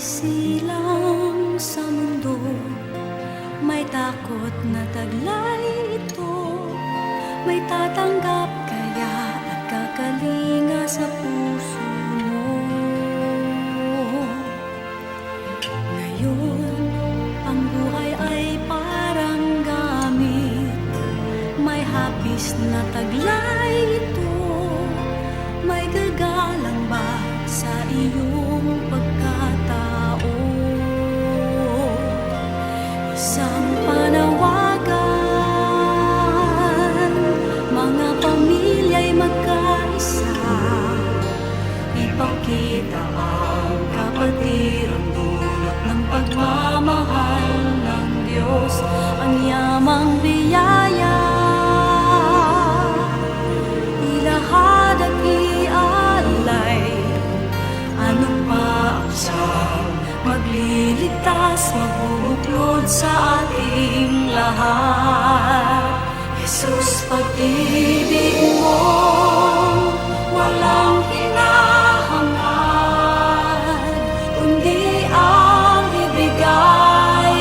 silang sa mundo, may takot na taglay ito, may tatanggap kaya at kakalinga sa puso mo. Ngayon, ang buhay ay parang gamit, may hapis na taglay ito, may gagalang ba sa iyong pagkatao? Isang panawagan, mga pamilya'y magkaisa, ipakita ang kapatiran dulot ng pagmamahal ng Diyos, ang yamang biyaya, ilahad at ialay. Ano pa ang siyang magliligtas, magbubuklod sa ating lahat? Jesus, pag-ibig mo walang hinahangad, kundi ang ibigay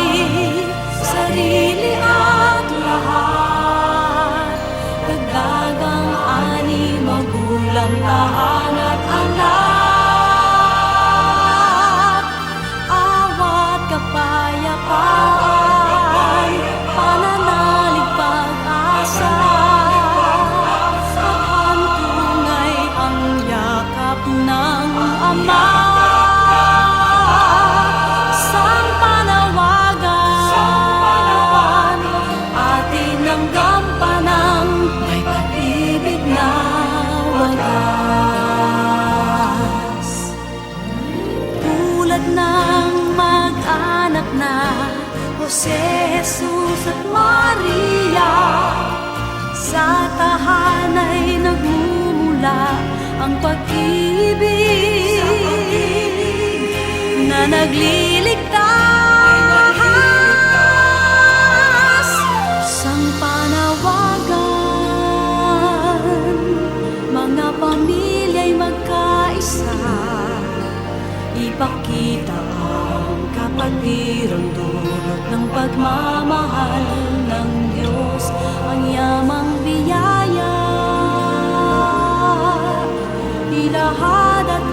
sarili at lahat. Dagdagang ani, magulang, tahan at anak, awat kapayapaan, pananalig, pag-asa, paghantungay ang yakap ng Ama. Isang panawagan, atin ang gampanang may pag-ibig na wagas. Tulad ng mag-anak na Jose, Jesus at Maria, sa tahanay nagmumula ang pag-ibig na nagliligtas. Isang panawagan, mga pamilya'y magkaisa, ipakita ang kapatirang dulot ng pagmamahal ng Diyos, ang yamang biyaya, ilahad at